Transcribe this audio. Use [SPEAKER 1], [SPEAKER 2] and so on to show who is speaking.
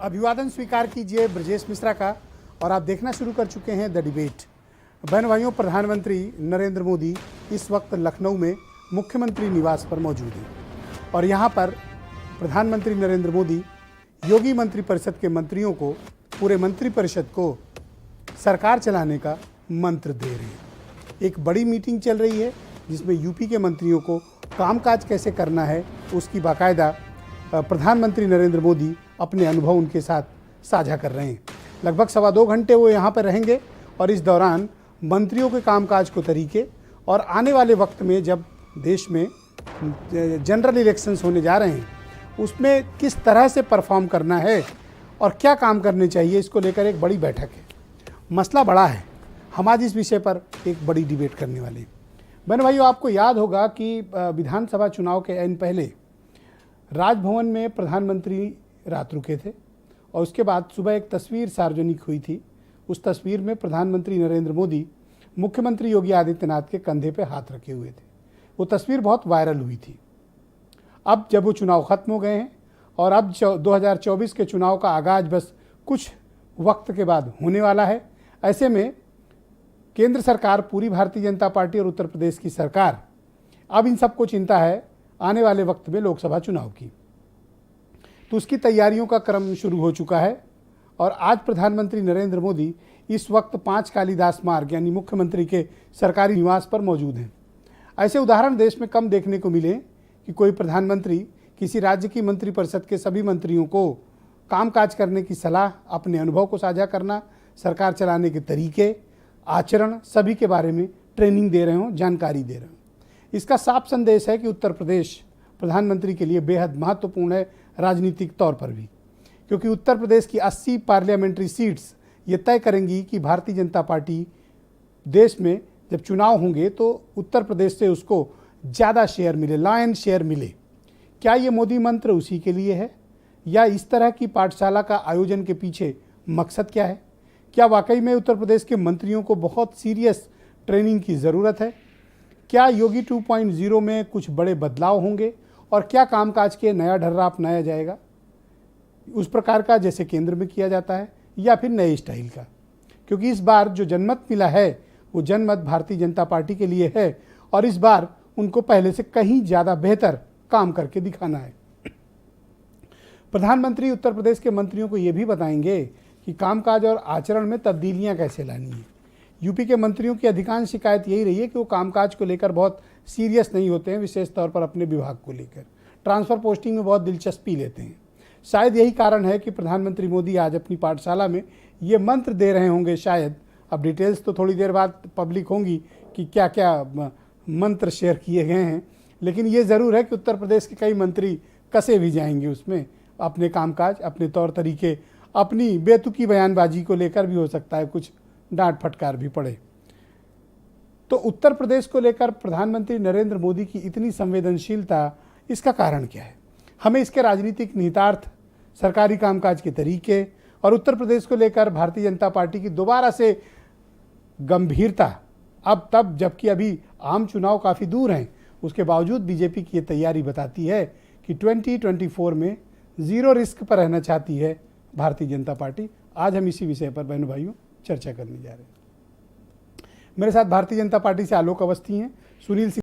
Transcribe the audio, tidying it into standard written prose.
[SPEAKER 1] अभिवादन स्वीकार कीजिए ब्रजेश मिश्रा का। और आप देखना शुरू कर चुके हैं द डिबेट। बहन भाइयों, प्रधानमंत्री नरेंद्र मोदी इस वक्त लखनऊ में मुख्यमंत्री निवास पर मौजूद हैं और यहाँ पर प्रधानमंत्री नरेंद्र मोदी योगी मंत्रिपरिषद के मंत्रियों को, पूरे मंत्रिपरिषद को सरकार चलाने का मंत्र दे रहे हैं। एक बड़ी मीटिंग चल रही है जिसमें यूपी के मंत्रियों को कामकाज कैसे करना है उसकी बाकायदा प्रधानमंत्री नरेंद्र मोदी अपने अनुभव उनके साथ साझा कर रहे हैं। लगभग 2.25 घंटे वो यहाँ पर रहेंगे और इस दौरान मंत्रियों के कामकाज को तरीके और आने वाले वक्त में जब देश में जनरल इलेक्शंस होने जा रहे हैं उसमें किस तरह से परफॉर्म करना है और क्या काम करने चाहिए, इसको लेकर एक बड़ी बैठक है। मसला बड़ा है, हम आज इस विषय पर एक बड़ी डिबेट करने वाले हैं। बहन भाइयों, आपको याद होगा कि विधानसभा चुनाव के ऐन पहले राजभवन में प्रधानमंत्री रात रुके थे और उसके बाद सुबह एक तस्वीर सार्वजनिक हुई थी। उस तस्वीर में प्रधानमंत्री नरेंद्र मोदी मुख्यमंत्री योगी आदित्यनाथ के कंधे पे हाथ रखे हुए थे। वो तस्वीर बहुत वायरल हुई थी। अब जब वो चुनाव ख़त्म हो गए हैं और अब 2024 के चुनाव का आगाज़ बस कुछ वक्त के बाद होने वाला है, ऐसे में केंद्र सरकार, पूरी भारतीय जनता पार्टी और उत्तर प्रदेश की सरकार, अब इन सबको चिंता है आने वाले वक्त में लोकसभा चुनाव की। तो उसकी तैयारियों का क्रम शुरू हो चुका है और आज प्रधानमंत्री नरेंद्र मोदी इस वक्त 5 कालीदास मार्ग यानी मुख्यमंत्री के सरकारी निवास पर मौजूद हैं। ऐसे उदाहरण देश में कम देखने को मिले कि कोई प्रधानमंत्री किसी राज्य की मंत्रिपरिषद के सभी मंत्रियों को कामकाज करने की सलाह, अपने अनुभव को साझा करना, सरकार चलाने के तरीके, आचरण सभी के बारे में ट्रेनिंग दे रहे हों, जानकारी दे रहे हों। इसका साफ संदेश है कि उत्तर प्रदेश प्रधानमंत्री के लिए बेहद महत्वपूर्ण है राजनीतिक तौर पर भी, क्योंकि उत्तर प्रदेश की 80 पार्लियामेंट्री सीट्स ये तय करेंगी कि भारतीय जनता पार्टी देश में जब चुनाव होंगे तो उत्तर प्रदेश से उसको ज़्यादा शेयर मिले, लायन शेयर मिले। क्या ये मोदी मंत्र उसी के लिए है या इस तरह की पाठशाला का आयोजन के पीछे मकसद क्या है? क्या वाकई में उत्तर प्रदेश के मंत्रियों को बहुत सीरियस ट्रेनिंग की ज़रूरत है? क्या योगी 2.0 में कुछ बड़े बदलाव होंगे और क्या कामकाज के नया ढर्रा अपनाया जाएगा, उस प्रकार का जैसे केंद्र में किया जाता है, या फिर नए स्टाइल का? क्योंकि इस बार जो जनमत मिला है वो जनमत भारतीय जनता पार्टी के लिए है और इस बार उनको पहले से कहीं ज़्यादा बेहतर काम करके दिखाना है। प्रधानमंत्री उत्तर प्रदेश के मंत्रियों को ये भी बताएंगे कि कामकाज और आचरण में तब्दीलियां कैसे लानी है। यूपी के मंत्रियों की अधिकांश शिकायत यही रही है कि वो कामकाज को लेकर बहुत सीरियस नहीं होते हैं, विशेष तौर पर अपने विभाग को लेकर। ट्रांसफ़र पोस्टिंग में बहुत दिलचस्पी लेते हैं। शायद यही कारण है कि प्रधानमंत्री मोदी आज अपनी पाठशाला में ये मंत्र दे रहे होंगे शायद। अब डिटेल्स तो थोड़ी देर बाद पब्लिक होंगी कि क्या क्या मंत्र शेयर किए गए हैं, लेकिन ये ज़रूर है कि उत्तर प्रदेश के कई मंत्री कसे भी जाएंगे उसमें, अपने कामकाज, अपने तौर तरीके, अपनी बेतुकी बयानबाजी को लेकर भी हो सकता है कुछ डांट फटकार भी पड़े। तो उत्तर प्रदेश को लेकर प्रधानमंत्री नरेंद्र मोदी की इतनी संवेदनशीलता, इसका कारण क्या है? हमें इसके राजनीतिक निहितार्थ, सरकारी कामकाज के तरीके और उत्तर प्रदेश को लेकर भारतीय जनता पार्टी की दोबारा से गंभीरता, अब तब जबकि अभी आम चुनाव काफ़ी दूर हैं, उसके बावजूद बीजेपी की ये तैयारी बताती है कि 2024 में ज़ीरो रिस्क पर रहना चाहती है भारतीय जनता पार्टी। आज हम इसी विषय पर बहनों भाइयों चर्चा करने जा रहे हैं। मेरे साथ भारतीय जनता पार्टी से आलोक अवस्थी हैं, सुनील